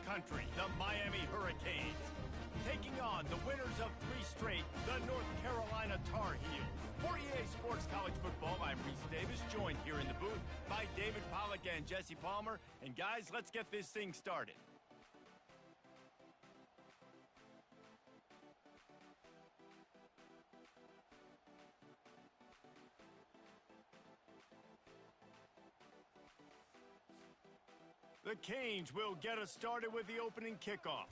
country, the Miami Hurricanes. Taking on the winners of 3 straight, the North Carolina Tar Heels. For EA Sports College Football, I'm Reese Davis, joined here in the booth by David Pollack and Jesse Palmer. And guys, let's get this thing started. The Canes will get us started with the opening kickoff.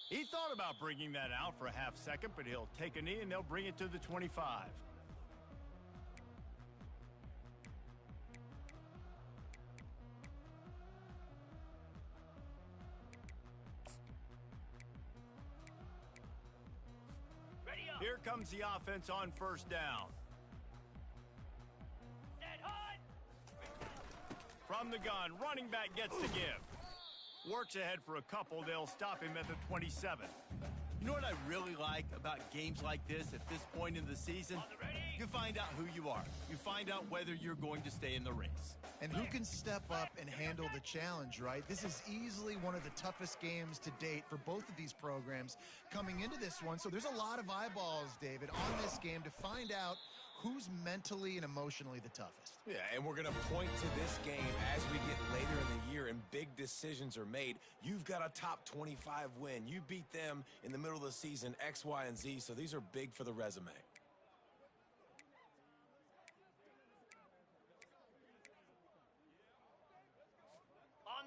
He thought about bringing that out for a half second, but he'll take a knee and they'll bring it to the 25. Here comes the offense on first down. From the gun, running back gets the give. Works ahead for a couple, they'll stop him at the 27. You know what I really like about games like this at this point in the season? You find out who you are. You find out whether you're going to stay in the race. And who can step up and handle the challenge, right? This is easily one of the toughest games to date for both of these programs coming into this one. So there's a lot of eyeballs, David, on this game to find out who's mentally and emotionally the toughest. Yeah, and we're going to point to this game as we get later in the year and big decisions are made. You've got a top 25 win. You beat them in the middle of the season, X, Y, and Z, so these are big for the resume.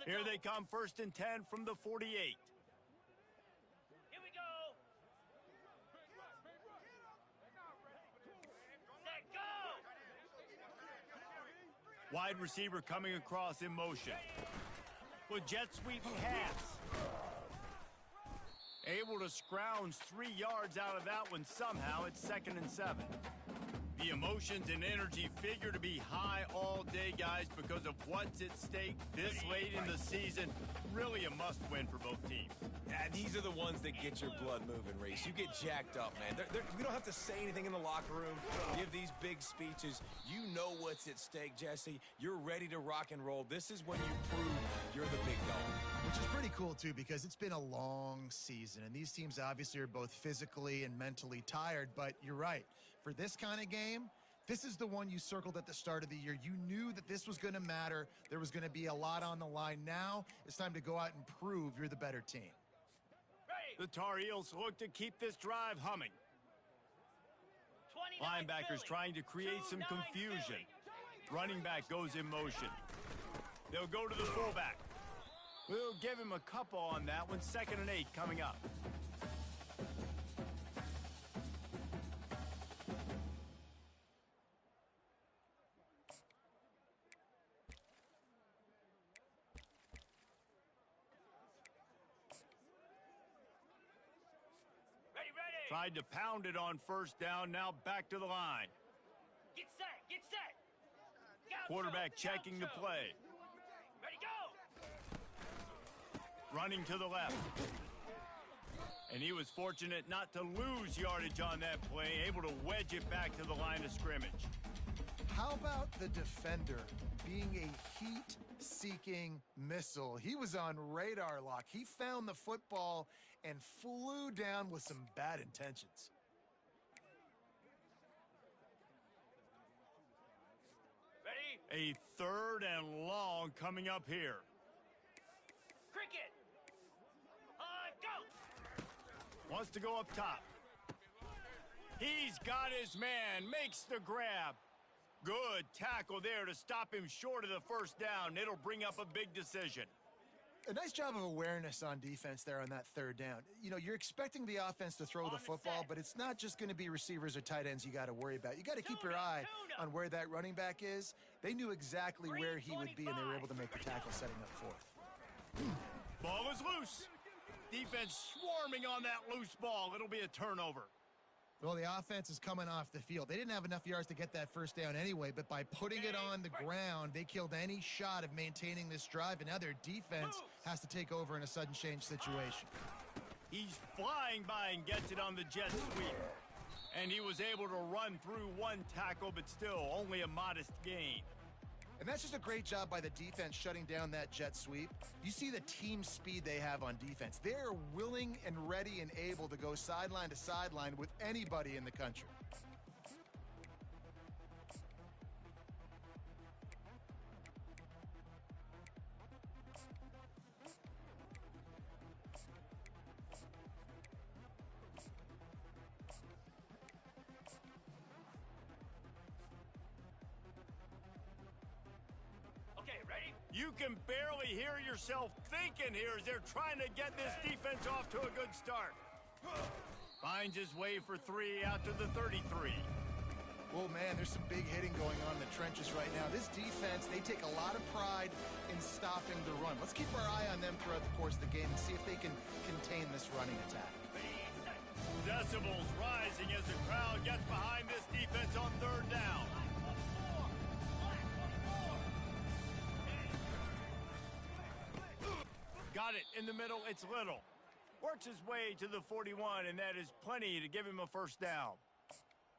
Here they come, 1st and 10 from the 48. Here we go. Set, go. Wide receiver coming across in motion. With jet sweep pass. Able to scrounge 3 yards out of that one somehow. It's 2nd and 7. The emotions and energy figure to be high all day, guys, because of what's at stake this late in the season. Really a must-win for both teams. Yeah, these are the ones that get your blood moving, Reese. You get jacked up, man. We don't have to say anything in the locker room, give these big speeches. You know what's at stake, Jesse. You're ready to rock and roll. This is when you prove you're the big dog. Which is pretty cool, too, because it's been a long season, and these teams obviously are both physically and mentally tired, but you're right. For this kind of game, this is the one you circled at the start of the year. You knew that this was going to matter. There was going to be a lot on the line. Now it's time to go out and prove you're the better team. The Tar Heels look to keep this drive humming. Linebackers trying to create some confusion. Running back goes in motion. They'll go to the fullback. We'll give him a couple on that one. 2nd and 8 coming up. Ready. Tried to pound it on first down. Now back to the line. Get set. Quarterback checking the play. Ready, go. Running to the left. And he was fortunate not to lose yardage on that play, able to wedge it back to the line of scrimmage. How about the defender being a heat-seeking missile? He was on radar lock. He found the football and flew down with some bad intentions. Ready. A 3rd and long coming up here. Cricket. Go. Wants to go up top. He's got his man, makes the grab. Good tackle there to stop him short of the first down. It'll bring up a big decision. A nice job of awareness on defense there on that 3rd down. You know, you're expecting the offense to throw the football, but it's not just going to be receivers or tight ends you got to worry about. You got to keep your eye on where that running back is. They knew exactly where he would be, and they were able to make the tackle setting up 4th. Ball is loose. Defense swarming on that loose ball. It'll be a turnover. Well, the offense is coming off the field. They didn't have enough yards to get that first down anyway, but by putting it on the ground, they killed any shot of maintaining this drive, and now their defense has to take over in a sudden change situation. He's flying by and gets it on the jet sweep. And he was able to run through one tackle, but still only a modest gain. And that's just a great job by the defense shutting down that jet sweep. You see the team speed they have on defense. They're willing and ready and able to go sideline to sideline with anybody in the country. Okay, ready? You can barely hear yourself thinking here as they're trying to get this defense off to a good start. Finds his way for 3 out to the 33. Well, man, there's some big hitting going on in the trenches right now. This defense, they take a lot of pride in stopping the run. Let's keep our eye on them throughout the course of the game and see if they can contain this running attack. Decibels rising as the crowd gets behind this defense on 3rd down. Got it in the middle, it's Little. Works his way to the 41, and that is plenty to give him a 1st down.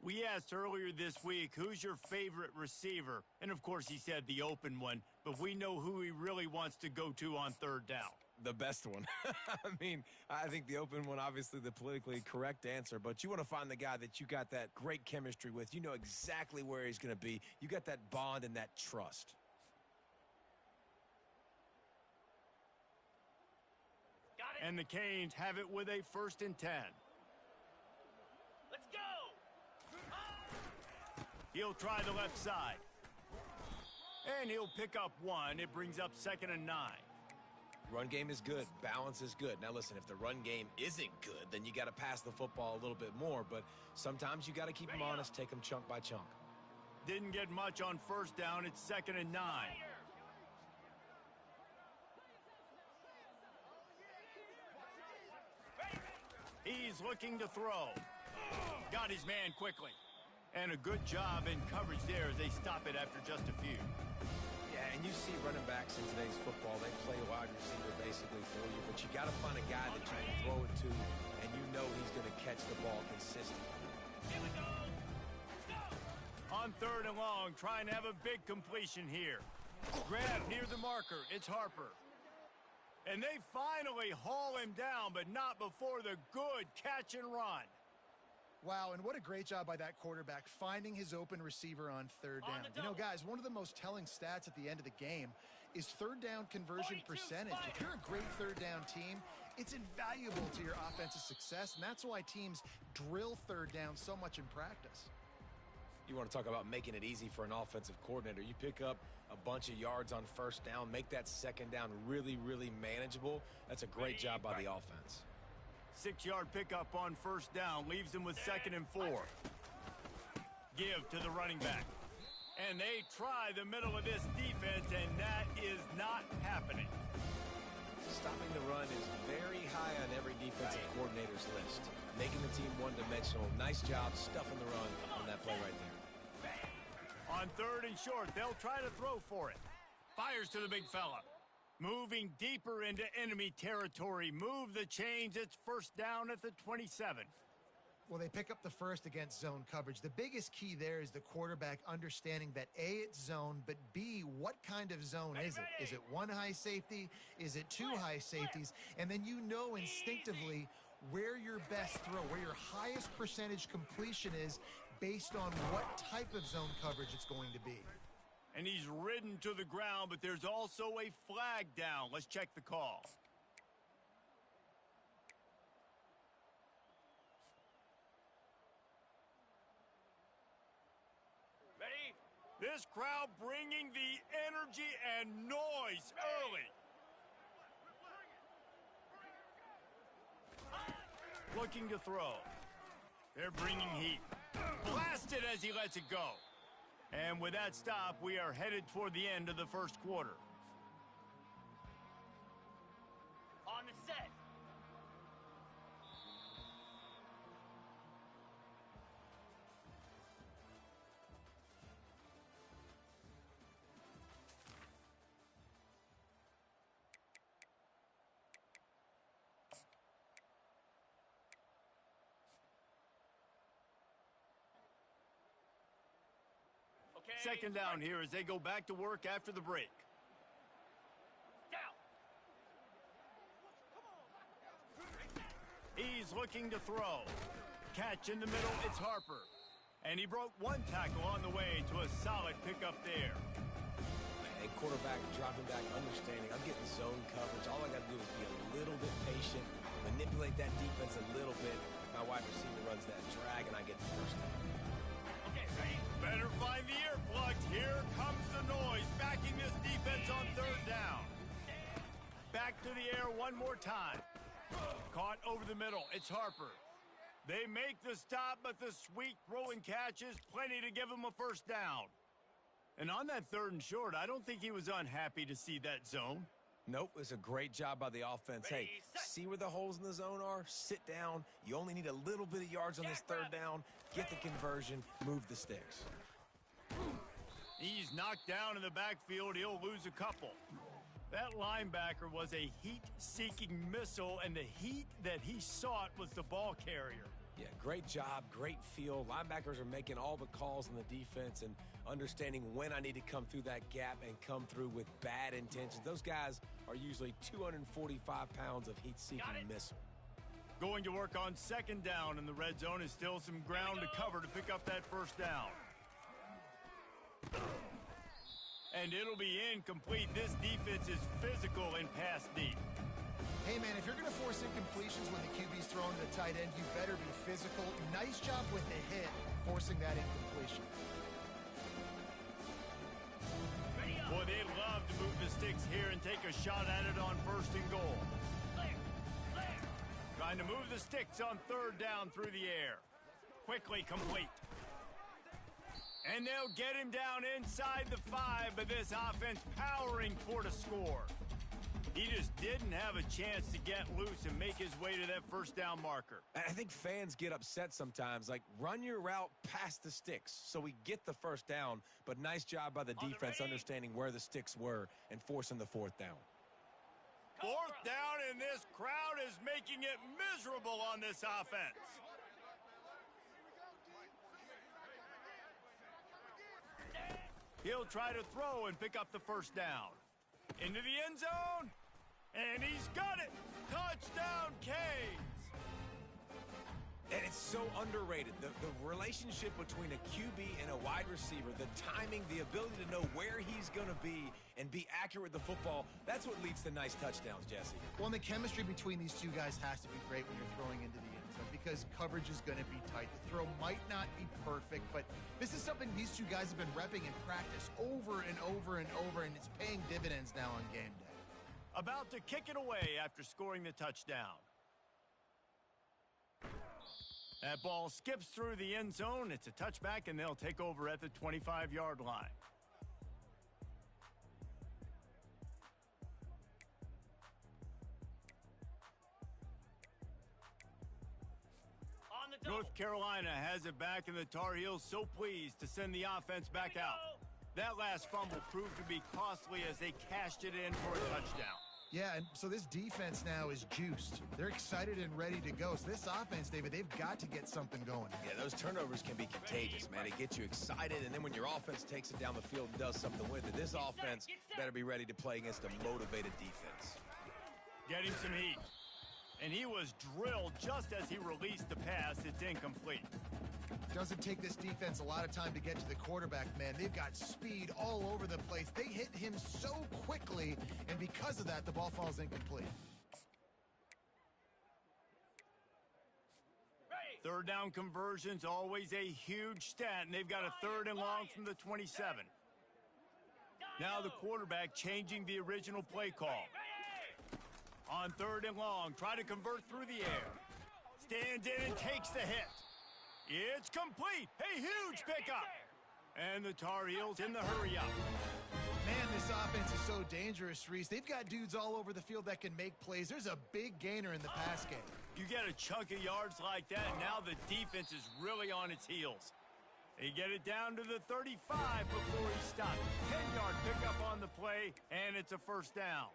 We asked earlier this week, who's your favorite receiver? And of course he said the open one, but we know who he really wants to go to on 3rd down. The best one. I mean, I think the open one, obviously the politically correct answer, but you want to find the guy that you got that great chemistry with. You know exactly where he's going to be. You got that bond and that trust. And the Canes have it with a 1st and 10. Let's go! He'll try the left side. And he'll pick up 1. It brings up 2nd and 9. Run game is good. Balance is good. Now, listen, if the run game isn't good, then you got to pass the football a little bit more. But sometimes you got to keep them honest, take them chunk by chunk. Didn't get much on 1st down. It's 2nd and 9. He's looking to throw. Got his man quickly. And a good job in coverage there as they stop it after just a few. Yeah, and you see running backs in today's football, they play wide receiver basically for you, but you got to find a guy that you can throw it to, and you know he's going to catch the ball consistently. Here we go! Go! On 3rd and long, trying to have a big completion here. Grab near the marker. It's Harper. And they finally haul him down, but not before the good catch and run. Wow, and what a great job by that quarterback finding his open receiver on 3rd down. You know, guys, one of the most telling stats at the end of the game is 3rd down conversion percentage. If you're a great 3rd down team, it's invaluable to your offensive success, and that's why teams drill 3rd down so much in practice. You want to talk about making it easy for an offensive coordinator. You pick up a bunch of yards on 1st down, make that 2nd down really, really manageable. That's a great job by the offense. 6-yard pickup on 1st down, leaves them with 2nd and 4. Give to the running back. And they try the middle of this defense, and that is not happening. Stopping the run is very high on every defensive coordinator's list. Making the team one-dimensional. Nice job stuffing the run on that play right there. On 3rd and short, they'll try to throw for it. Fires to the big fella. Moving deeper into enemy territory. Move the chains. It's 1st down at the 27. Well, they pick up the 1st against zone coverage. The biggest key there is the quarterback understanding that A, it's zone, but B, what kind of zone is it? Is it 1 high safety? Is it 2 high safeties? And then you know instinctively where your best throw, where your highest percentage completion is based on what type of zone coverage it's going to be. And he's ridden to the ground, but there's also a flag down. Let's check the call. Ready? This crowd bringing the energy and noise early. Looking to throw. They're bringing heat. Blasted as he lets it go. And with that stop, we are headed toward the end of the 1st quarter. On the set. second down here as they go back to work after the break. Down. He's looking to throw. Catch in the middle, it's Harper. And he broke one tackle on the way to a solid pickup there. A quarterback dropping back, understanding. I'm getting zone coverage. All I got to do is be a little bit patient, manipulate that defense a little bit. My wide receiver runs that drag, and I get the first down. Okay, ready? Better find the earplugs. Here comes the noise, backing this defense on third down. Back to the air one more time. Caught over the middle. It's Harper. They make the stop, but the sweet throw and catch is plenty to give them a first down. And on that third and short, I don't think he was unhappy to see that zone. Nope, it's a great job by the offense. Ready, Hey, set. see where the holes in the zone are? Sit down. You only need a little bit of yards on this third down. Get the conversion. Move the sticks. He's knocked down in the backfield. He'll lose a couple. That linebacker was a heat-seeking missile, and the heat that he sought was the ball carrier. Yeah, great job, great feel. Linebackers are making all the calls on the defense and understanding when I need to come through that gap and come through with bad intentions. Those guys are usually 245 pounds of heat-seeking missile. Going to work on second down, and the red zone is still some ground to cover to pick up that first down. And it'll be incomplete. This defense is physical and pass deep. Hey, man, if you're going to force incompletions when the QB's throwing to the tight end, you better be physical. Nice job with the hit, forcing that incompletion. Ready up. Boy, they'd love to move the sticks here and take a shot at it on first and goal. Clear. Clear. Trying to move the sticks on third down through the air. Quickly complete. And they'll get him down inside the 5, but this offense powering toward a score. He just didn't have a chance to get loose and make his way to that first down marker. I think fans get upset sometimes, like run your route past the sticks so we get the first down, but nice job by the defense understanding where the sticks were and forcing the fourth down. Fourth down, and this crowd is making it miserable on this offense. He'll try to throw and pick up the first down. Into the end zone, and he's got it. Touchdown, Canes. And it's so underrated. The relationship between a QB and a wide receiver, the timing, the ability to know where he's going to be and be accurate with the football, that's what leads to nice touchdowns, Jesse. Well, and the chemistry between these two guys has to be great when you're throwing into the end zone because coverage is going to be tight. The throw might not be perfect, but this is something these two guys have been repping in practice over and over and over, and it's paying dividends now on game day. About to kick it away after scoring the touchdown. That ball skips through the end zone. It's a touchback, and they'll take over at the 25-yard line. On the double. North Carolina has it back, and the Tar Heels so pleased to send the offense back out. That last fumble proved to be costly as they cashed it in for a touchdown. Yeah, and so this defense now is juiced. They're excited and ready to go. So this offense, David, they've got to get something going. Yeah, those turnovers can be contagious, man. It gets you excited, and then when your offense takes it down the field and does something with it, this offense better be ready to play against a motivated defense. Getting some heat. And he was drilled just as he released the pass. It's incomplete. Doesn't take this defense a lot of time to get to the quarterback, man. They've got speed all over the place. They hit him so quickly, and because of that, the ball falls incomplete. Ready. Third down conversion's always a huge stat, and they've got a third and long from the 27. Now the quarterback changing the original play call. Ready. On third and long, try to convert through the air. Stands in and takes the hit. It's complete. A huge pickup. And the Tar Heels in the hurry up. Man, this offense is so dangerous, Reese. They've got dudes all over the field that can make plays. There's a big gainer in the pass game. You get a chunk of yards like that, and now the defense is really on its heels. They get it down to the 35 before he stopped. 10-yard pickup on the play, and it's a first down.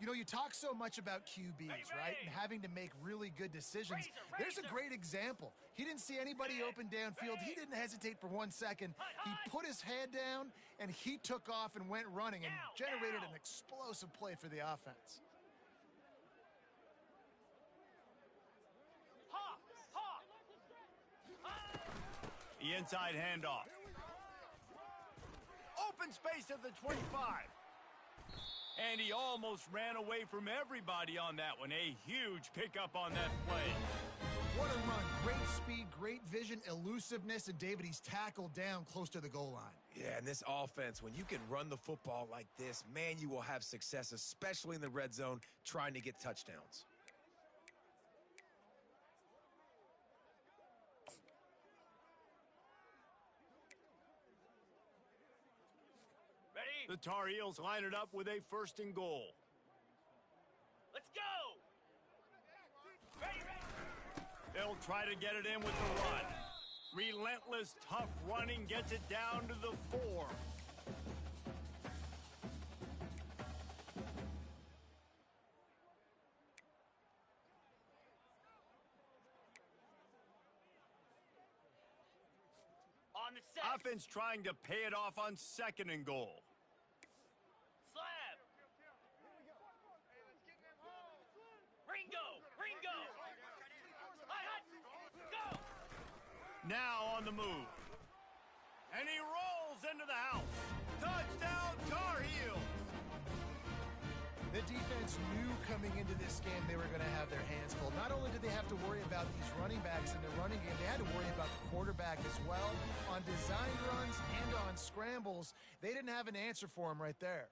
You know, you talk so much about QBs, right? And having to make really good decisions. There's a great example. He didn't see anybody open downfield. He didn't hesitate for 1 second. He put his head down, and he took off and went running and generated an explosive play for the offense. The inside handoff. Open space at the 25. And he almost ran away from everybody on that one. A huge pickup on that play. What a run. Great speed, great vision, elusiveness, and David, he's tackled down close to the goal line. Yeah, and this offense, when you can run the football like this, man, you will have success, especially in the red zone, trying to get touchdowns. The Tar Heels line it up with a 1st and goal. Let's go! Ready. They'll try to get it in with the run. Relentless, tough running gets it down to the 4. On the set. Offense trying to pay it off on 2nd and goal. Slab. Ringo. Hot. Go. Now on the move. And he rolls into the house. Touchdown, Tar Heels. The defense knew coming into this game they were going to have their hands full. Not only did they have to worry about these running backs in their running game, they had to worry about the quarterback as well. On design runs and on scrambles, they didn't have an answer for him right there.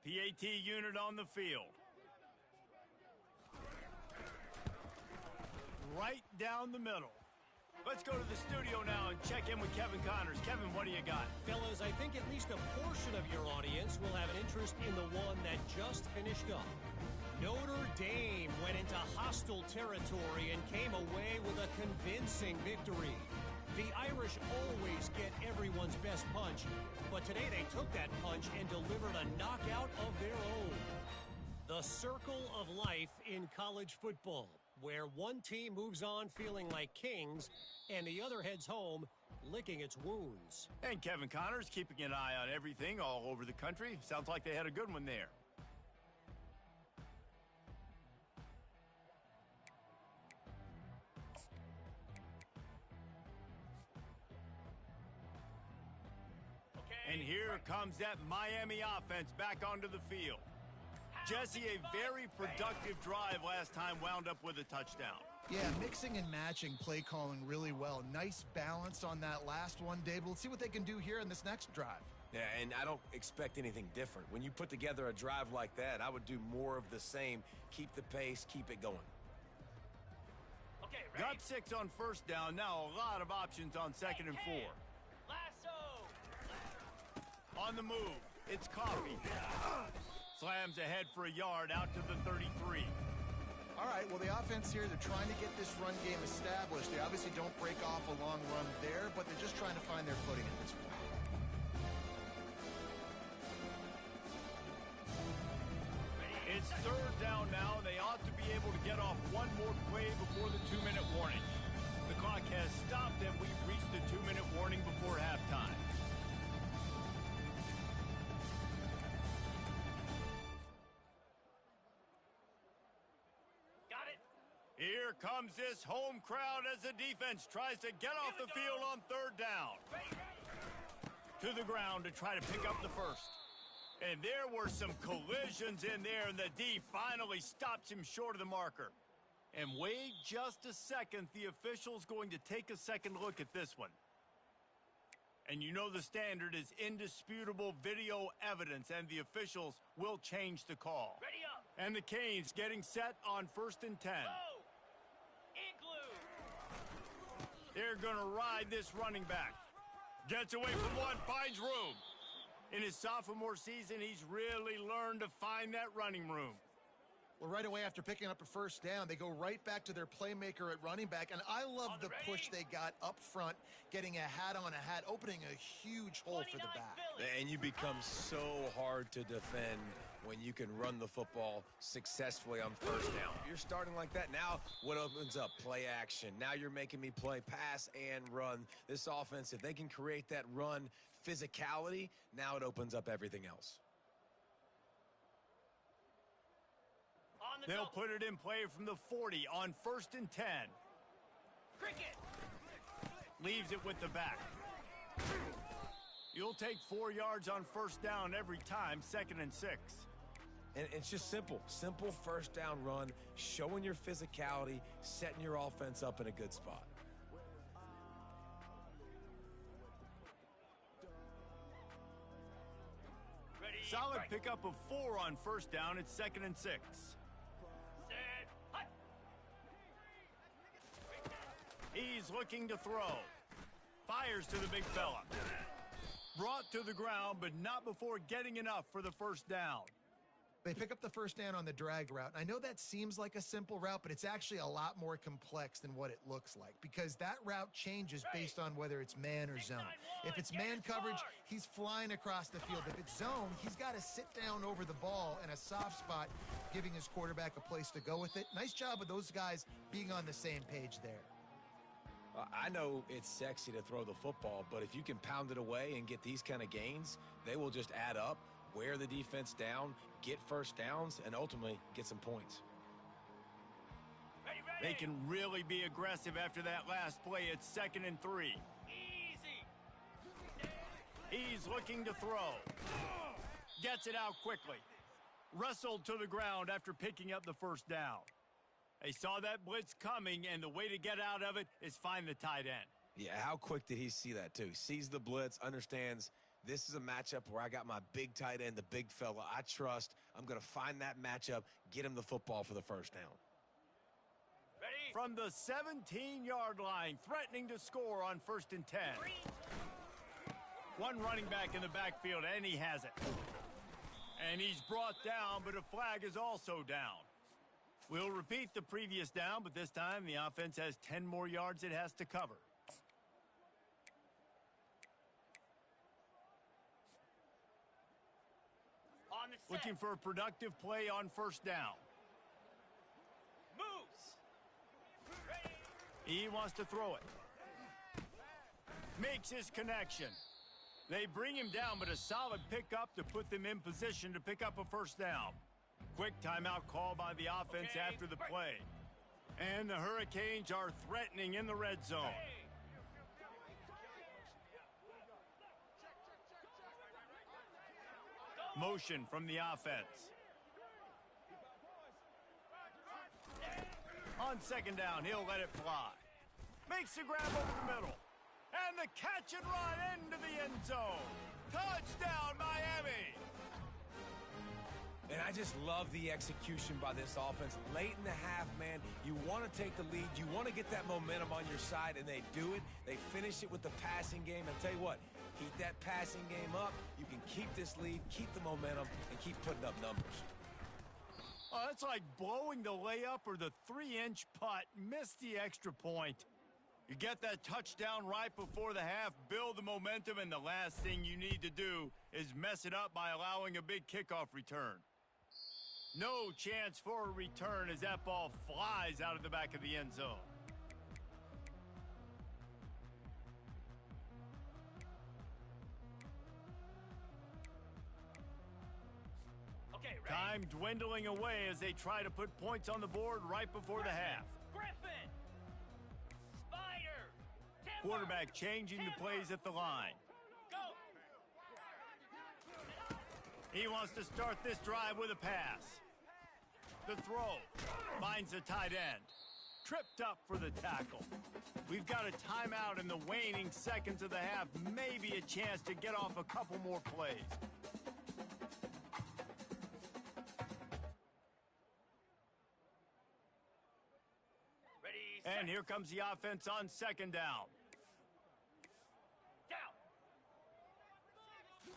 PAT unit on the field. Right down the middle. Let's go to the studio now and check in with Kevin Connors. Kevin, what do you got? Fellas, I think at least a portion of your audience will have an interest in the one that just finished up. Notre Dame went into hostile territory and came away with a convincing victory. The Irish always get everyone's best punch, but today they took that punch and delivered a knockout of their own. The circle of life in college football, where one team moves on feeling like kings and the other heads home licking its wounds. And Kevin Connors keeping an eye on everything all over the country. Sounds like they had a good one there. And here comes that Miami offense back onto the field. Jesse, a very productive drive last time wound up with a touchdown. Yeah, mixing and matching play calling really well. Nice balance on that last one, David. Let's see what they can do here in this next drive. Yeah, and I don't expect anything different. When you put together a drive like that, I would do more of the same. Keep the pace, keep it going. Okay, ready. Got 6 on 1st down. Now a lot of options on 2nd and 4. Lasso. On the move, it's Coffee. Slams ahead for a yard out to the 33. All right, well, the offense here, they're trying to get this run game established. They obviously don't break off a long run there, but they're just trying to find their footing at this point. It's 3rd down now, and they ought to be able to get off one more play before the 2-minute warning. The clock has stopped, and we've reached the 2-minute warning before halftime. Here comes this home crowd as the defense tries to get off the field on 3rd down. To the ground to try to pick up the 1st. And there were some collisions in there, and the D finally stops him short of the marker. And wait just a second, the official's going to take a second look at this one. And you know the standard is indisputable video evidence, and the officials will change the call. Ready up. And the Canes getting set on 1st and 10. Go. Igloo. They're going to ride this running back. Gets away from one, finds room. In his sophomore season, he's really learned to find that running room. Well, right away after picking up a first down, they go right back to their playmaker at running back. And I love the push they got up front, getting a hat on a hat, opening a huge hole for the back. And you become so hard to defend when you can run the football successfully on first down. If you're starting like that, now what opens up? Play action. Now you're making me play pass and run. This offense, if they can create that run physicality, now it opens up everything else. They'll put it in play from the 40 on 1st and 10. Cricket. Leaves it with the back. You'll take 4 yards on first down every time, 2nd and 6. And it's just simple. Simple first down run, showing your physicality, setting your offense up in a good spot. Ready. Solid Right. pickup of 4 on first down. It's 2nd and 6. Set. Hut. He's looking to throw. Fires to the big fella. Brought to the ground, but not before getting enough for the first down. They pick up the first down on the drag route. I know that seems like a simple route, but it's actually a lot more complex than what it looks like because that route changes based on whether it's man or zone. If it's man coverage, he's flying across the field. If it's zone, he's got to sit down over the ball in a soft spot, giving his quarterback a place to go with it. Nice job of those guys being on the same page there. I know it's sexy to throw the football, but if you can pound it away and get these kind of gains, they will just add up, wear the defense down, get first downs, and ultimately get some points. Ready. They can really be aggressive after that last play. It's 2nd and 3. Easy. He's looking to throw. Gets it out quickly. Wrestled to the ground after picking up the first down. They saw that blitz coming, and the way to get out of it is find the tight end. Yeah, how quick did he see that, too? Sees the blitz, understands this is a matchup where I got my big tight end, the big fella I trust. I'm going to find that matchup, get him the football for the first down. Ready. From the 17-yard line, threatening to score on 1st and 10. One running back in the backfield, and he has it. And he's brought down, but a flag is also down. We'll repeat the previous down, but this time the offense has 10 more yards it has to cover. On the set. Looking for a productive play on first down. Moves. Ready. He wants to throw it. Makes his connection. They bring him down, but a solid pickup to put them in position to pick up a first down. Quick timeout call by the offense after the play. And the Hurricanes are threatening in the red zone. Hey. Motion from the offense. On 2nd down, he'll let it fly. Makes the grab over the middle. And the catch and run into the end zone. Touchdown, Miami! And I just love the execution by this offense. Late in the half, man, you want to take the lead. You want to get that momentum on your side, and they do it. They finish it with the passing game. And tell you what, keep that passing game up. You can keep this lead, keep the momentum, and keep putting up numbers. Oh, that's like blowing the layup or the 3-inch putt. Missed the extra point. You get that touchdown right before the half, build the momentum, and the last thing you need to do is mess it up by allowing a big kickoff return. No chance for a return as that ball flies out of the back of the end zone. Okay, ready. Time dwindling away as they try to put points on the board right before the half. Griffin. Spider. Timber. Quarterback changing the plays at the line. Go. He wants to start this drive with a pass. The throw finds the tight end. Tripped up for the tackle. We've got a timeout in the waning seconds of the half. Maybe a chance to get off a couple more plays. Ready. And set. here comes the offense on 2nd down. Down.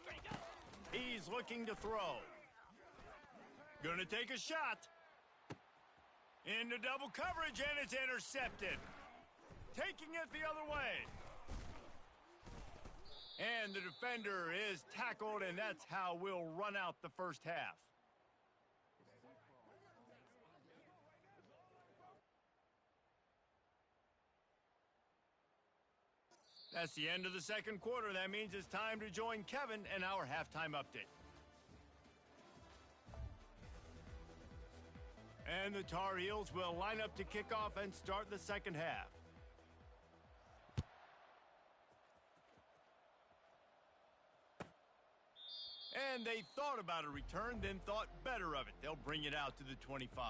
Ready, go. He's looking to throw. Gonna take a shot. Into double coverage, and it's intercepted. Taking it the other way. And the defender is tackled, and that's how we'll run out the first half. That's the end of the second quarter. That means it's time to join Kevin in our halftime update. And the Tar Heels will line up to kick off and start the second half. And they thought about a return, then thought better of it. They'll bring it out to the 25.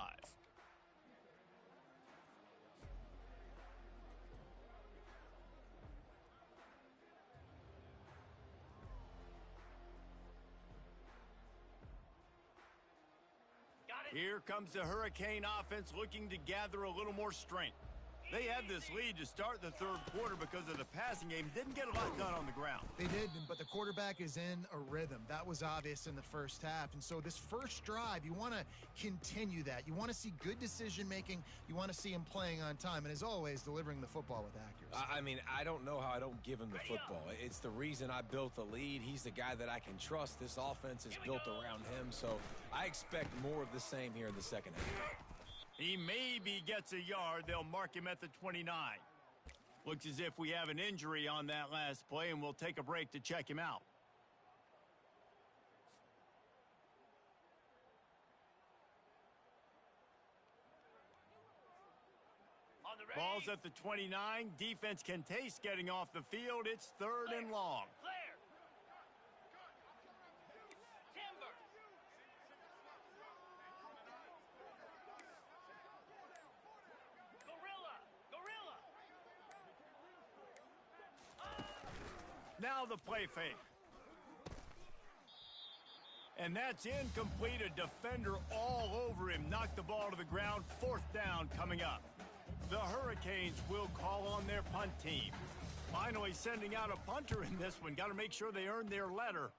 Here comes the Hurricane offense looking to gather a little more strength. They had this lead to start the third quarter because of the passing game. Didn't get a lot done on the ground. They did, but the quarterback is in a rhythm. That was obvious in the first half. And so this first drive, you want to continue that. You want to see good decision-making. You want to see him playing on time. And as always, delivering the football with accuracy. I mean, I don't know how I don't give him the football. It's the reason I built the lead. He's the guy that I can trust. This offense is built around him. So I expect more of the same here in the second half. He maybe gets a yard. They'll mark him at the 29. Looks as if we have an injury on that last play, and we'll take a break to check him out. Ball's at the 29. Defense can taste getting off the field. It's third and long. Now the play fake. And that's incomplete. A defender all over him. Knocked the ball to the ground. Fourth down coming up. The Hurricanes will call on their punt team. Finally sending out a punter in this one. Got to make sure they earn their letter.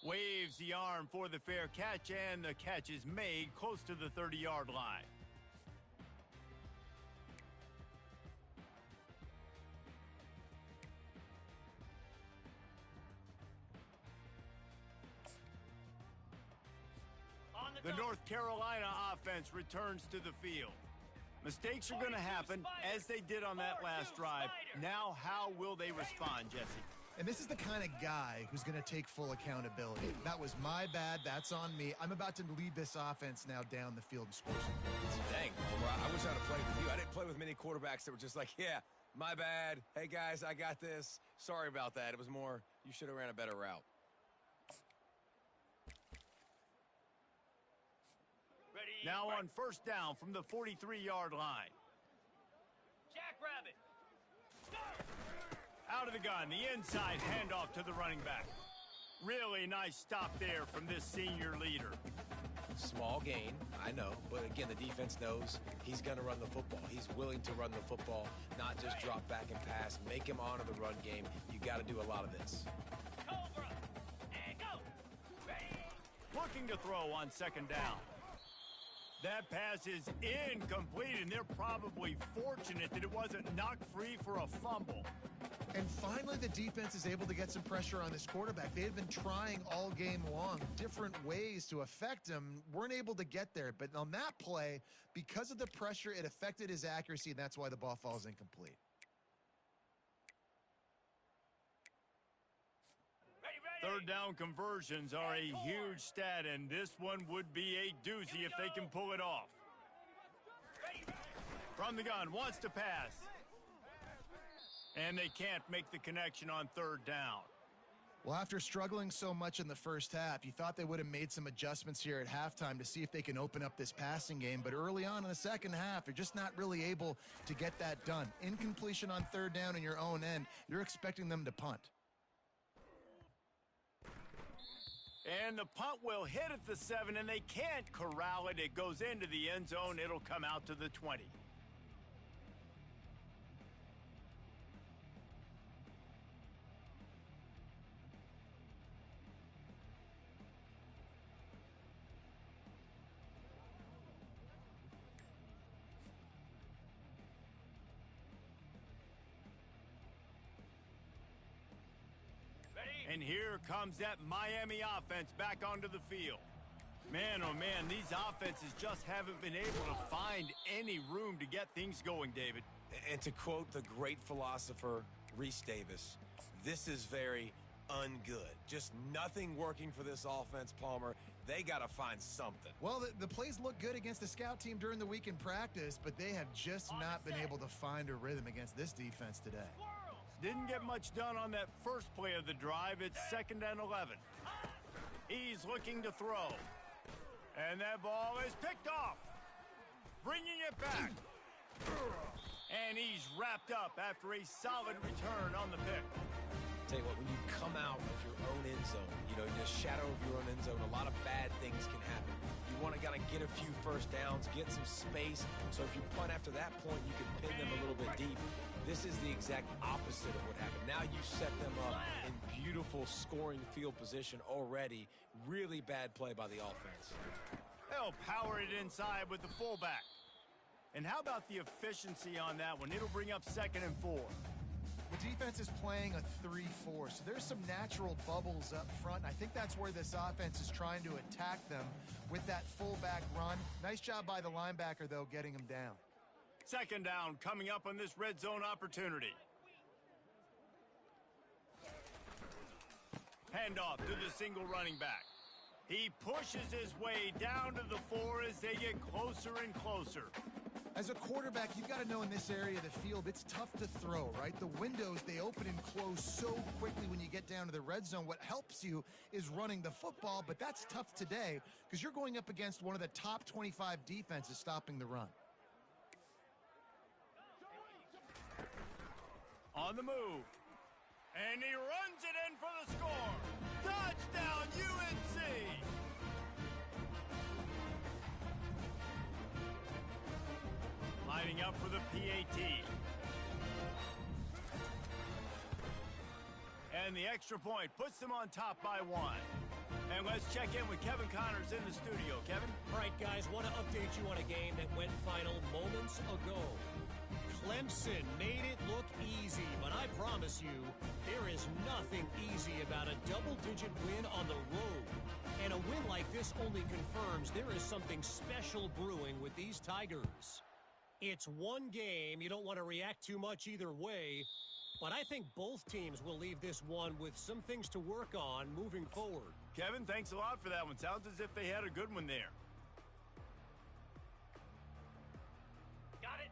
Waves the arm for the fair catch, and the catch is made close to the 30-yard line. The North Carolina offense returns to the field. Mistakes are going to happen, as they did on that last drive. Now, how will they respond, Jesse? And this is the kind of guy who's going to take full accountability. That was my bad. That's on me. I'm about to lead this offense now down the field and score some points. Dang, I wish I'd have played with you. I didn't play with many quarterbacks that were just like, yeah, my bad. Hey, guys, I got this. Sorry about that. It was more, you should have ran a better route. Now on first down from the 43-yard line. Jackrabbit. Out of the gun, the inside handoff to the running back. Really nice stop there from this senior leader. Small gain, I know, but again, the defense knows he's going to run the football. He's willing to run the football, not just drop back and pass. Make him honor the run game. You got to do a lot of this. Cobra. And go. Ready. Looking to throw on second down. That pass is incomplete, and they're probably fortunate that it wasn't knocked free for a fumble. And finally, the defense is able to get some pressure on this quarterback. They had been trying all game long different ways to affect him. Weren't able to get there. But on that play, because of the pressure, it affected his accuracy, and that's why the ball falls incomplete. Third down conversions are a huge stat, and this one would be a doozy if they can pull it off. From the gun, wants to pass. And they can't make the connection on third down. Well, after struggling so much in the first half, you thought they would have made some adjustments here at halftime to see if they can open up this passing game. But early on in the second half, they're just not really able to get that done. Incompletion on third down in your own end, you're expecting them to punt. And the punt will hit at the 7, and they can't corral it. It goes into the end zone. It'll come out to the 20. And here comes that Miami offense back onto the field. Man, oh man, these offenses just haven't been able to find any room to get things going, David. And to quote the great philosopher, Reese Davis, this is very ungood. Just nothing working for this offense, Palmer. They got to find something. Well, the plays look good against the scout team during the week in practice, but they have just not been able to find a rhythm against this defense today. Didn't get much done on that first play of the drive. It's 2nd and 11. He's looking to throw. And that ball is picked off. Bringing it back. And he's wrapped up after a solid return on the pick. Tell you what, when you come out of your own end zone, you know, in the shadow of your own end zone, a lot of bad things can happen. You want to kind of get a few first downs, get some space, so if you punt after that point, you can pin them a little bit deep. This is the exact opposite of what happened. Now you set them up in beautiful scoring field position already. Really bad play by the offense. They'll power it inside with the fullback. And how about the efficiency on that one? It'll bring up 2nd and 4. The defense is playing a 3-4, so there's some natural bubbles up front. I think that's where this offense is trying to attack them with that fullback run. Nice job by the linebacker, though, getting him down. 2nd down coming up on this red zone opportunity. Handoff to the single running back. He pushes his way down to the 4 as they get closer and closer. As a quarterback, you've got to know in this area of the field, it's tough to throw, right? The windows, they open and close so quickly when you get down to the red zone. What helps you is running the football, but that's tough today because you're going up against one of the top 25 defenses stopping the run. On the move. And he runs it in for the score. Touchdown, UNC! Lining up for the PAT. And the extra point puts them on top by 1. And let's check in with Kevin Connors in the studio. Kevin? All right, guys, want to update you on a game that went final moments ago. Clemson made it look easy, but I promise you, there is nothing easy about a double-digit win on the road. And a win like this only confirms there is something special brewing with these Tigers. It's one game. You don't want to react too much either way, but I think both teams will leave this one with some things to work on moving forward. Kevin, thanks a lot for that one. Sounds as if they had a good one there.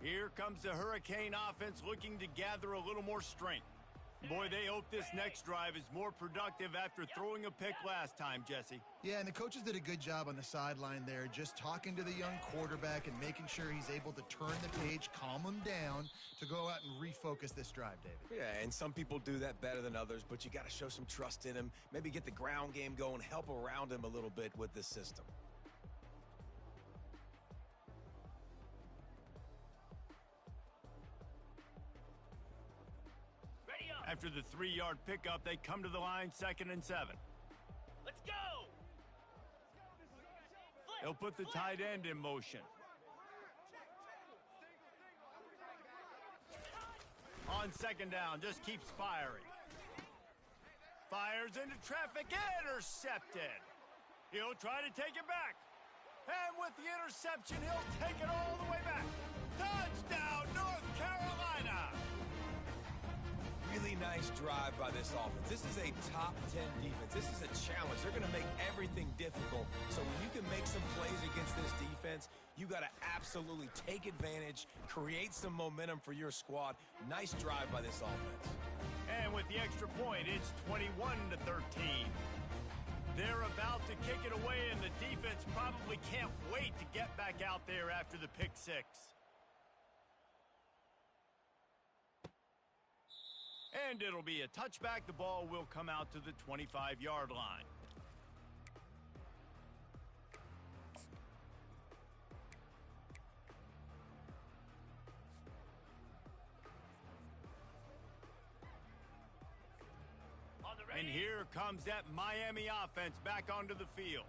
Here comes the Hurricane offense looking to gather a little more strength. Boy, they hope this next drive is more productive after throwing a pick last time, Jesse. Yeah, and the coaches did a good job on the sideline there, just talking to the young quarterback and making sure he's able to turn the page, calm him down to go out and refocus this drive, David. Yeah, and some people do that better than others, but you got to show some trust in him, maybe get the ground game going, help around him a little bit with this system. After the 3-yard pickup, they come to the line 2nd and 7. Let's go! They'll put the tight end in motion. On 2nd down, just keeps firing. Fires into traffic, intercepted. He'll try to take it back. And with the interception, he'll take it all the way back. Touchdown, North Carolina! Really nice drive by this offense. This is a top 10 defense. This is a challenge. They're going to make everything difficult. So when you can make some plays against this defense, you got to absolutely take advantage, create some momentum for your squad. Nice drive by this offense. And with the extra point, it's 21-13. They're about to kick it away, and the defense probably can't wait to get back out there after the pick 6. And it'll be a touchback. The ball will come out to the 25-yard line. And here comes that Miami offense back onto the field.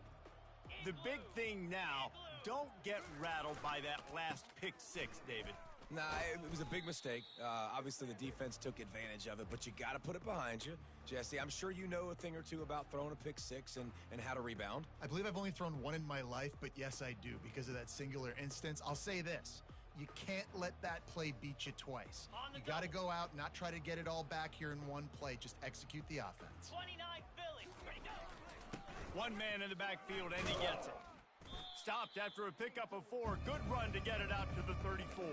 The big thing now, don't get rattled by that last pick 6, David. Nah, it was a big mistake. Obviously, the defense took advantage of it, but you got to put it behind you. Jesse, I'm sure you know a thing or two about throwing a pick six and how to rebound. I believe I've only thrown one in my life, but yes, I do because of that singular instance. I'll say this. You can't let that play beat you twice. You got to go out, not try to get it all back here in one play. Just execute the offense. 29 Philly. Ready, go. One man in the backfield, and he gets it. Stopped after a pickup of 4. Good run to get it out to the 34.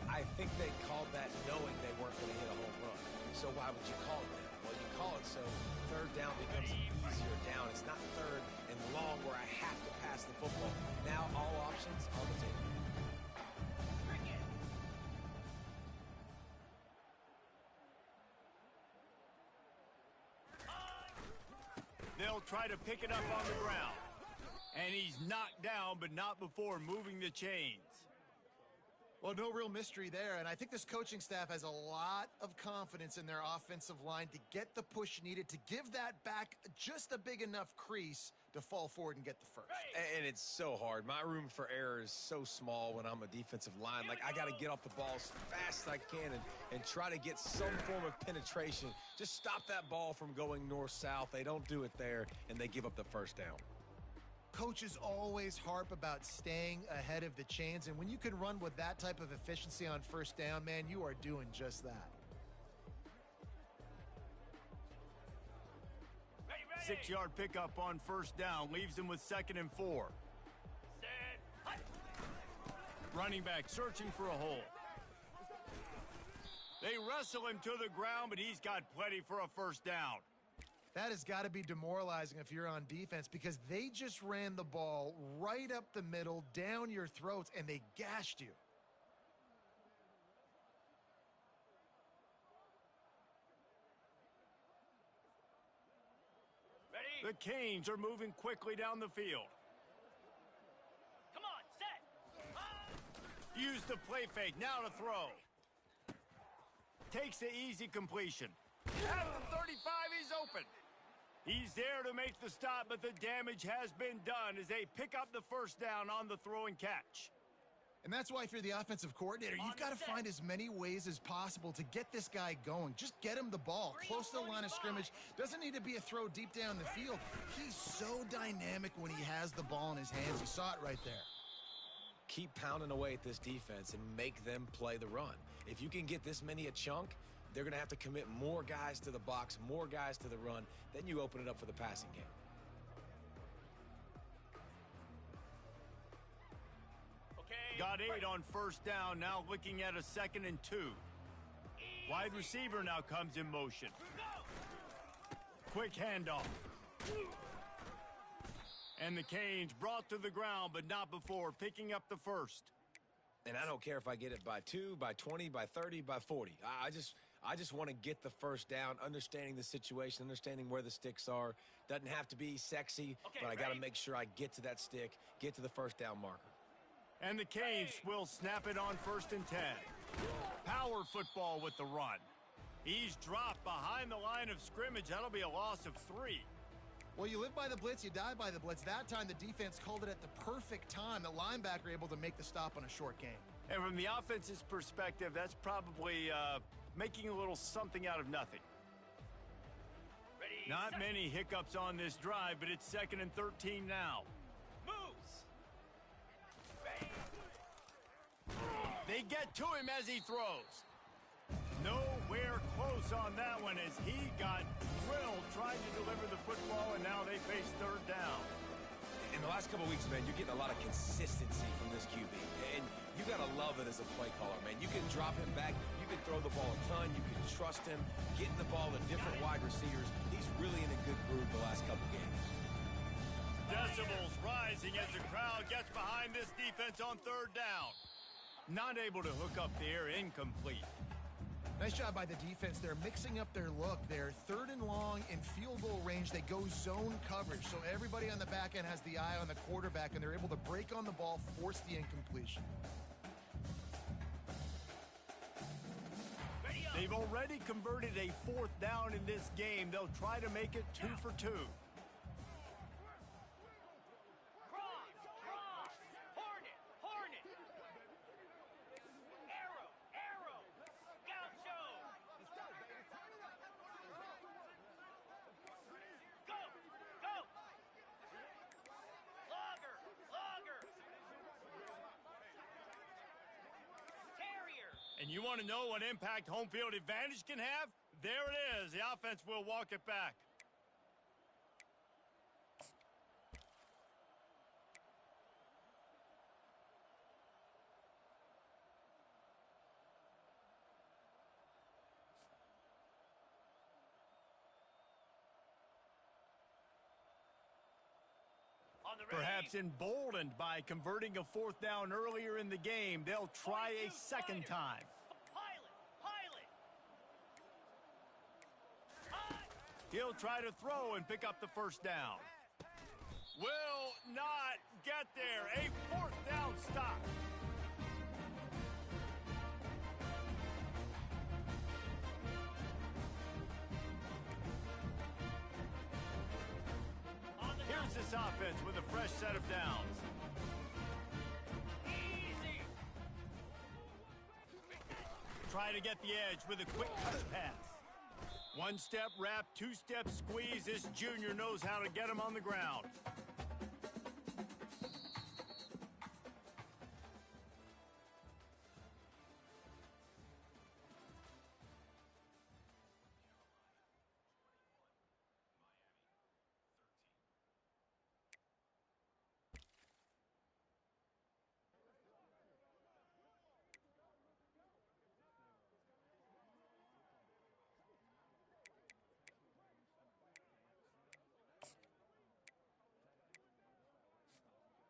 I think they called that knowing they weren't going to hit a home run. So why would you call it that? Well, you call it so third down becomes an easier down. It's not third and long where I have to pass the football. Now all options on the table. They'll try to pick it up on the ground. And he's knocked down, but not before moving the chains. Well, no real mystery there, and I think this coaching staff has a lot of confidence in their offensive line to get the push needed to give that back just a big enough crease to fall forward and get the first. And it's so hard. My room for error is so small when I'm a defensive line. Like, I got to get off the ball as fast as I can and try to get some form of penetration. Just stop that ball from going north-south. They don't do it there, and they give up the first down. Coaches always harp about staying ahead of the chains, and when you can run with that type of efficiency on first down, man, you are doing just that. Ready. 6-yard pickup on first down leaves him with 2nd and 4. Set. Hut. Running back searching for a hole. They wrestle him to the ground, but he's got plenty for a first down. That has got to be demoralizing if you're on defense because they just ran the ball right up the middle, down your throats, and they gashed you. Ready. The Canes are moving quickly down the field. Come on, set. Hut. Use the play fake, now to throw. Takes the easy completion. At the 35, he's open. He's there to make the stop, but the damage has been done as they pick up the first down on the throw and catch. And that's why if you're the offensive coordinator, you've got to find as many ways as possible to get this guy going. Just get him the ball close to the line of scrimmage. Doesn't need to be a throw deep down the field. He's so dynamic when he has the ball in his hands. You saw it right there. Keep pounding away at this defense and make them play the run. If you can get this many a chunk, they're going to have to commit more guys to the box, more guys to the run. Then you open it up for the passing game. Okay. Got 8 on first down, now looking at a 2nd and 2. Wide receiver now comes in motion. Quick handoff. And the Canes brought to the ground, but not before picking up the first. And I don't care if I get it by 2, by 20, by 30, by 40. I just want to get the first down, understanding the situation, understanding where the sticks are. Doesn't have to be sexy, Okay, but I got to ready? make sure I get to that stick, get to the first down marker. And the Canes will snap it on 1st and 10. Power football with the run. He's dropped behind the line of scrimmage. That'll be a loss of 3. Well, you live by the blitz, you die by the blitz. That time, the defense called it at the perfect time. The linebacker able to make the stop on a short gain. And from the offense's perspective, that's probably making a little something out of nothing. Ready. Not set. many hiccups on this drive, but it's 2nd and 13 now. Moves. Ready. They get to him as he throws. Nowhere close on that one as he got drilled trying to deliver the football, and now they face 3rd down. In the last couple weeks, man, you're getting a lot of consistency from this QB. And you got to love it as a play caller, man. You can drop him back. You can throw the ball a ton. You can trust him, getting the ball to different wide receivers. He's really in a good groove the last couple games. Decibels rising as the crowd gets behind this defense on 3rd down. Not able to hook up the air, incomplete. Nice job by the defense. They're mixing up their look. They're 3rd and long in field goal range. They go zone coverage. So everybody on the back end has the eye on the quarterback, and they're able to break on the ball, force the incompletion. Ready up. They've already converted a 4th down in this game. They'll try to make it 2 for 2. Cross. Hornet. And you want to know what impact home field advantage can have? There it is. The offense will walk it back. Perhaps emboldened by converting a fourth down earlier in the game, they'll try a second time. He'll try to throw and pick up the first down. Will not get there. A fourth down stop. Here's this offense with a fresh set of downs. Easy. Try to get the edge with a quick touch pass. One step wrap, two step squeeze. This junior knows how to get him on the ground.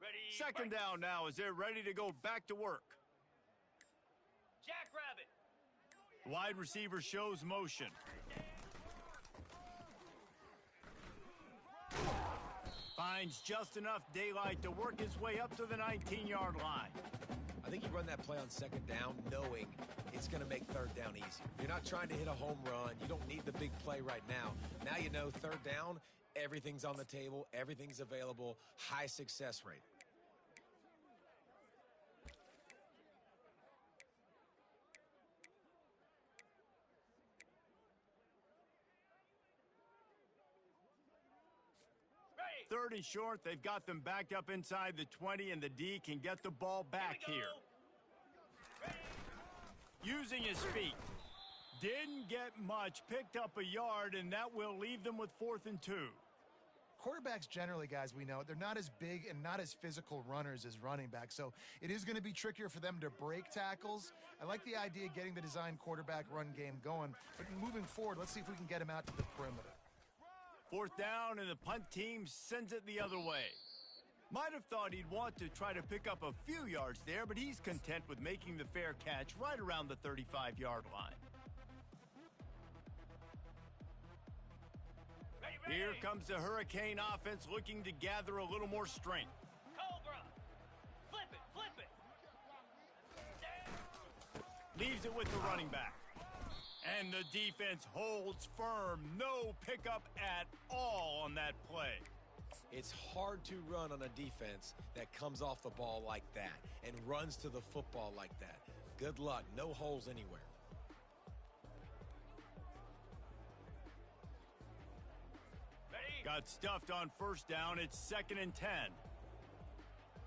Ready. Second down now as they're ready to go back to work. Jackrabbit. Wide receiver shows motion. Finds just enough daylight to work his way up to the 19-yard line. I think you run that play on second down knowing it's going to make third down easier. You're not trying to hit a home run. You don't need the big play right now. Now you know third down, everything's on the table, everything's available, high success rate. Ready. Third and short, they've got them backed up inside the 20, and the D can get the ball back we go. here. Using his feet. Didn't get much, picked up a yard, and that will leave them with 4th and 2. Quarterbacks generally, guys, we know, they're not as big and not as physical runners as running backs, so it is going to be trickier for them to break tackles. I like the idea of getting the design quarterback run game going, but moving forward, let's see if we can get him out to the perimeter. 4th down, and the punt team sends it the other way. Might have thought he'd want to try to pick up a few yards there, but he's content with making the fair catch right around the 35-yard line. Ready. Here comes the Hurricane offense looking to gather a little more strength. Cobra. Flip it. Flip it. Leaves it with the running back. And the defense holds firm. No pickup at all on that play. It's hard to run on a defense that comes off the ball like that and runs to the football like that. Good luck. No holes anywhere. Ready. Got stuffed on first down. It's 2nd and 10.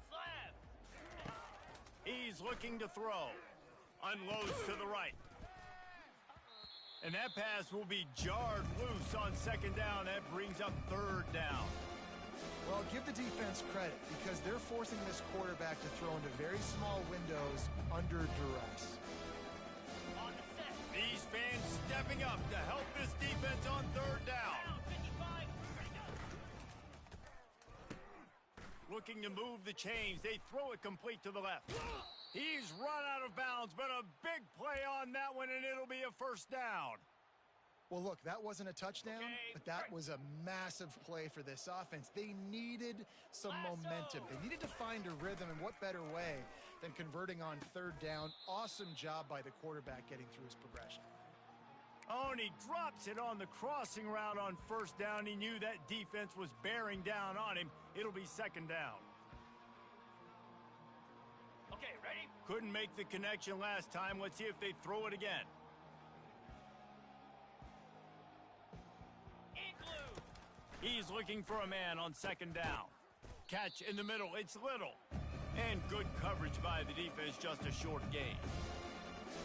Slab. He's looking to throw. Unloads to the right. And that pass will be jarred loose on 2nd down. That brings up 3rd down. Well, give the defense credit because they're forcing this quarterback to throw into very small windows under duress. On the set. These fans stepping up to help this defense on 3rd down. Down 55. Ready, go. Looking to move the chains. They throw it complete to the left. He's run out of bounds, but a big play on that one, and it'll be a 1st down. Well, look, that wasn't a touchdown, Okay, but that right. was a massive play for this offense. They needed some momentum. They needed to find a rhythm, and what better way than converting on 3rd down. Awesome job by the quarterback getting through his progression. Oh, and he drops it on the crossing route on 1st down. He knew that defense was bearing down on him. It'll be 2nd down. Okay, ready. Couldn't make the connection last time. Let's see if they throw it again. Igloo. He's looking for a man on 2nd down. Catch in the middle. It's Little. And good coverage by the defense, just a short gain.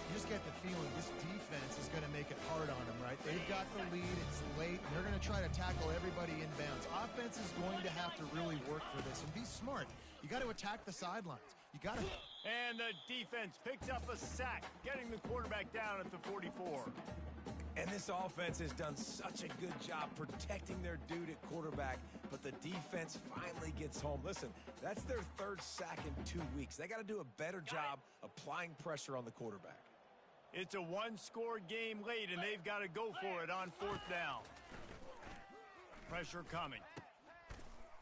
You just get the feeling this defense is going to make it hard on them, right? They've got the lead. It's late. And they're going to try to tackle everybody inbounds. Offense is going to have to really work for this and be smart. You got to attack the sidelines. You got to. And the defense picks up a sack, getting the quarterback down at the 44. And this offense has done such a good job protecting their dude at quarterback, but the defense finally gets home. Listen, that's their third sack in 2 weeks. They got to do a better job applying pressure on the quarterback. It's a one-score game late, and they've got to go for it on 4th down. Pressure coming.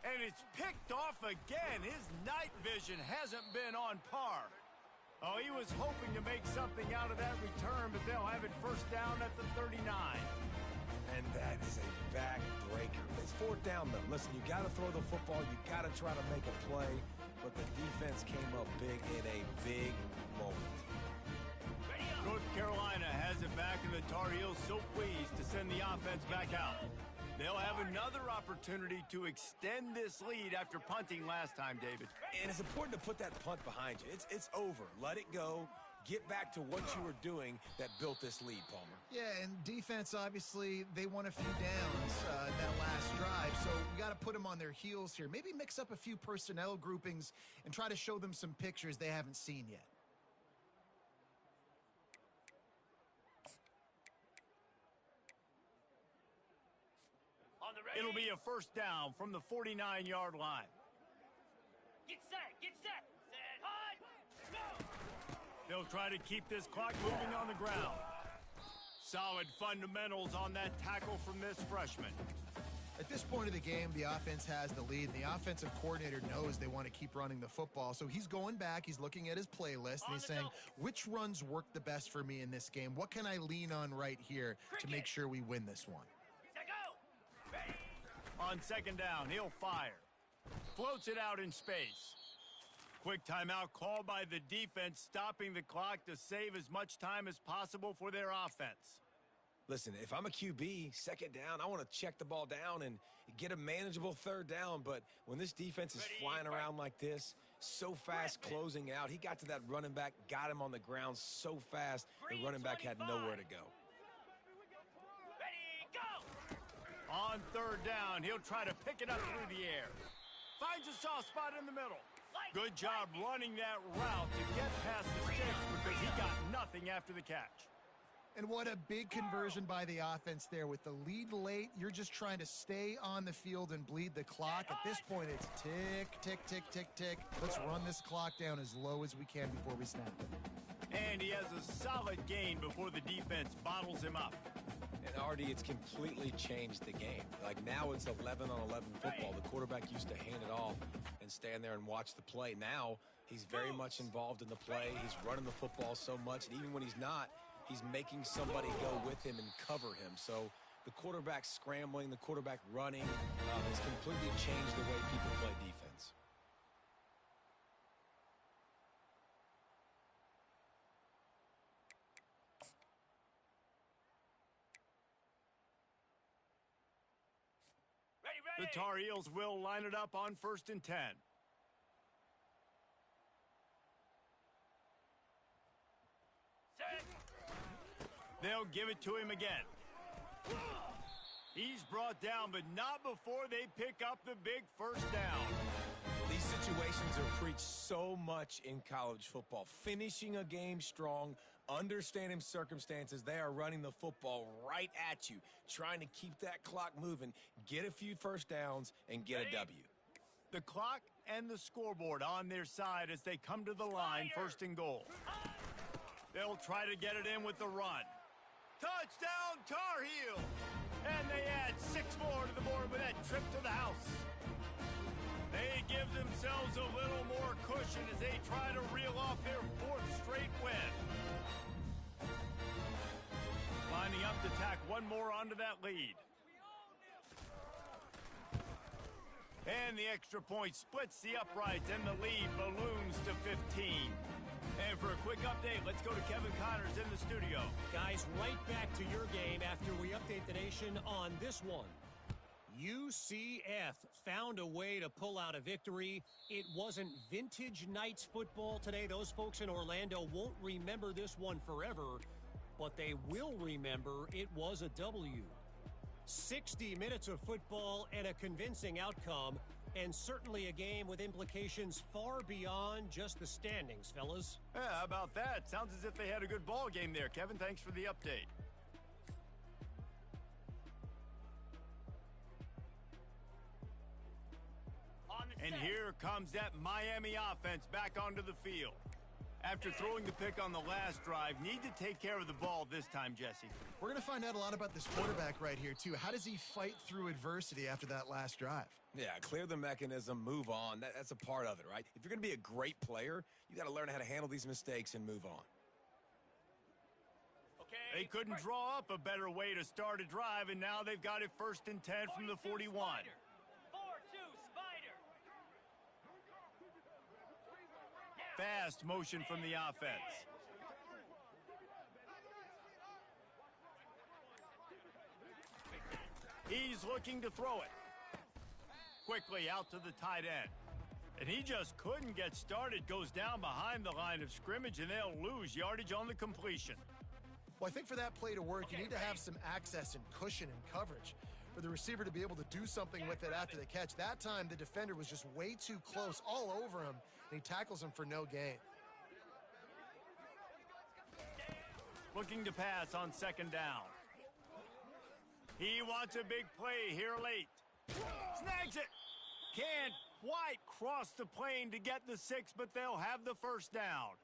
And it's picked off again. His night vision hasn't been on par. Oh, he was hoping to make something out of that return, but they'll have it first down at the 39. And that is a backbreaker. It's 4th down, though. Listen, you got to throw the football. You got to try to make a play. But the defense came up big in a big moment. North Carolina has it back, and the Tar Heels so pleased to send the offense back out. They'll have another opportunity to extend this lead after punting last time, David. And it's important to put that punt behind you. It's over. Let it go. Get back to what you were doing that built this lead, Palmer. Yeah, and defense, obviously, they won a few downs that last drive, so we got to put them on their heels here. Maybe mix up a few personnel groupings and try to show them some pictures they haven't seen yet. It'll be a first down from the 49-yard line. Get set, set, hot, go! They'll try to keep this clock moving on the ground. Solid fundamentals on that tackle from this freshman. At this point of the game, the offense has the lead, and the offensive coordinator knows they want to keep running the football. So he's going back, he's looking at his playlist, and he's saying, which runs work the best for me in this game? What can I lean on right here to make sure we win this one? On 2nd down, he'll fire. Floats it out in space. Quick timeout called by the defense, stopping the clock to save as much time as possible for their offense. Listen, if I'm a QB, 2nd down, I want to check the ball down and get a manageable 3rd down. But when this defense is flying around like this, so fast closing out, he got to that running back, got him on the ground so fast, the running back had nowhere to go. On 3rd down, he'll try to pick it up through the air. Finds a soft spot in the middle. Good job running that route to get past the sticks because he got nothing after the catch. And what a big conversion by the offense there. With the lead late, you're just trying to stay on the field and bleed the clock. At this point, it's tick, tick, tick, tick, tick. Let's run this clock down as low as we can before we snap it. And he has a solid gain before the defense bottles him up. And Artie, it's completely changed the game. Like now it's 11-on-11 football. The quarterback used to hand it off and stand there and watch the play. Now he's very much involved in the play. He's running the football so much, and even when he's not, he's making somebody go with him and cover him. So the quarterback scrambling, the quarterback running has completely changed the way people play defense. The Tar Heels will line it up on 1st and 10. They'll give it to him again. He's brought down, but not before they pick up the big first down. These situations are preached so much in college football. Finishing a game strong, understanding circumstances. They are running the football right at you, trying to keep that clock moving, get a few first downs, and get a W. The clock and the scoreboard on their side as they come to the line, 1st and goal. They'll try to get it in with the run. Touchdown, Tar Heel! And they add 6 more to the board with that trip to the house. They give themselves a little more cushion as they try to reel off their 4th straight win. Lining up to tack one more onto that lead. And the extra point splits the uprights, and the lead balloons to 15. And for a quick update, let's go to Kevin Connors in the studio. Guys, right back to your game after we update the nation on this one. UCF found a way to pull out a victory. It wasn't vintage Knights football today. Those folks in Orlando won't remember this one forever, but they will remember it was a W. 60 minutes of football and a convincing outcome, and certainly a game with implications far beyond just the standings, fellas. Yeah, how about that? Sounds as if they had a good ball game there. Kevin, thanks for the update. And here comes that Miami offense back onto the field. After throwing the pick on the last drive, need to take care of the ball this time, Jesse. We're going to find out a lot about this quarterback right here, too. How does he fight through adversity after that last drive? Yeah, clear the mechanism, move on. That's a part of it, right? If you're going to be a great player, you got to learn how to handle these mistakes and move on. They couldn't draw up a better way to start a drive, and now they've got it 1st and 10 from the 41. 4-2 Spider. Fast motion from the offense. He's looking to throw it. Quickly out to the tight end. And he just couldn't get started. Goes down behind the line of scrimmage, and they'll lose yardage on the completion. Well, I think for that play to work, you need to have some access and cushion and coverage for the receiver to be able to do something with it after the catch. That time, the defender was just way too close, all over him, and he tackles him for no gain. Looking to pass on 2nd down. He wants a big play here late. Snags it. Can't quite cross the plane to get the 6, but they'll have the 1st down.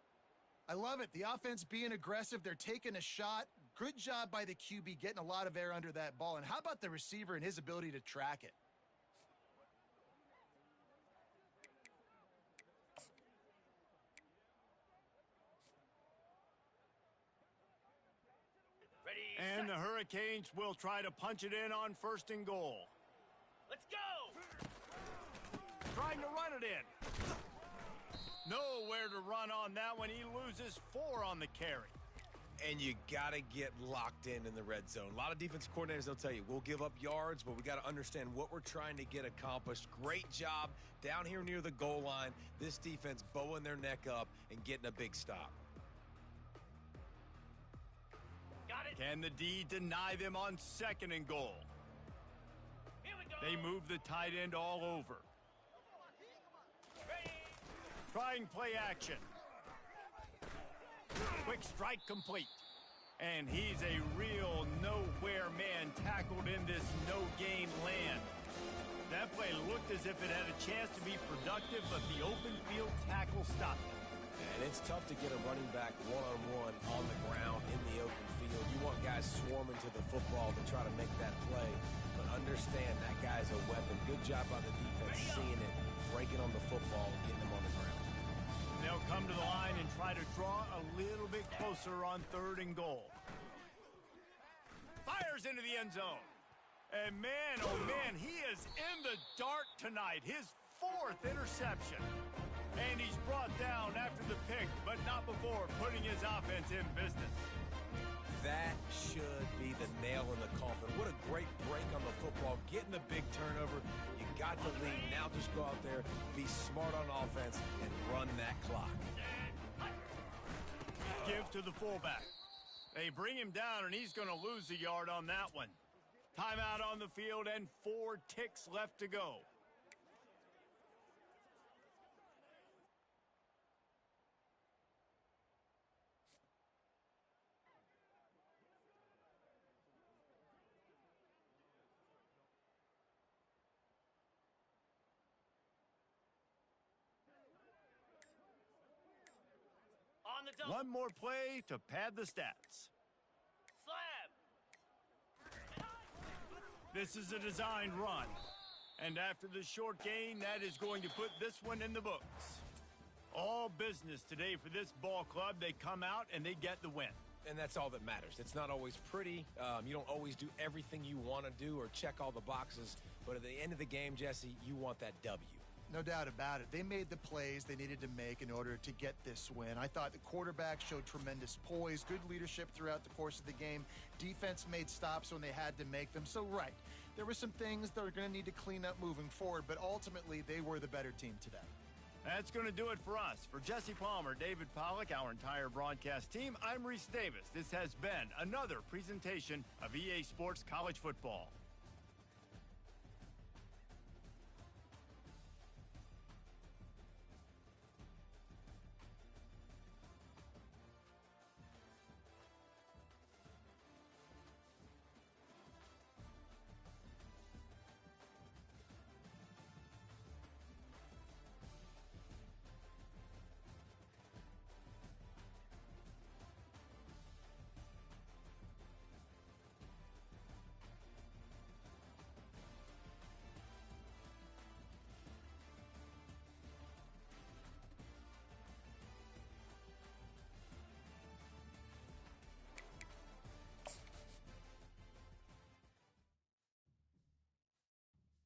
I love it. The offense being aggressive. They're taking a shot. Good job by the QB getting a lot of air under that ball. And how about the receiver and his ability to track it? Ready, And set. the Hurricanes will try to punch it in on 1st and goal. Let's go. Trying to run it in. Nowhere to run on that one. He loses 4 on the carry. And you got to get locked in the red zone. A lot of defense coordinators, they'll tell you, we'll give up yards, but we got to understand what we're trying to get accomplished. Great job down here near the goal line. This defense bowing their neck up and getting a big stop. Got it. Can the D deny them on 2nd and goal? Here we go. They move the tight end all over. Ready. Trying play action. Quick strike complete. And he's a real nowhere man tackled in this no-gain land. That play looked as if it had a chance to be productive, but the open field tackle stopped it. And it's tough to get a running back one-on-one on the ground in the open field. You want guys swarming to the football to try to make that play. But understand that guy's a weapon. Good job by the defense seeing it, breaking on the football, getting them on the ground. They'll come to the line and try to draw a little bit closer on 3rd and goal. Fires into the end zone. And man, oh man, he is in the dark tonight. His 4th interception. And he's brought down after the pick, but not before putting his offense in business. That should be the nail in the coffin. What a great break on the football. Getting the big turnover. You got the lead. Now just go out there, be smart on offense, and run that clock. Give to the fullback. They bring him down, and he's going to lose a yard on that one. Timeout on the field, and 4 ticks left to go. On the double. One more play to pad the stats. Slab. This is a designed run. And after the short gain, that is going to put this one in the books. All business today for this ball club. They come out and they get the win. And that's all that matters. It's not always pretty. You don't always do everything you want to do or check all the boxes. But at the end of the game, Jesse, you want that W. No doubt about it. They made the plays they needed to make in order to get this win. I thought the quarterback showed tremendous poise, good leadership throughout the course of the game. Defense made stops when they had to make them. So, right, There were some things they're going to need to clean up moving forward, but ultimately they were the better team today. That's going to do it for us. For Jesse Palmer, David Pollack, our entire broadcast team, I'm Reese Davis. This has been another presentation of EA Sports College Football.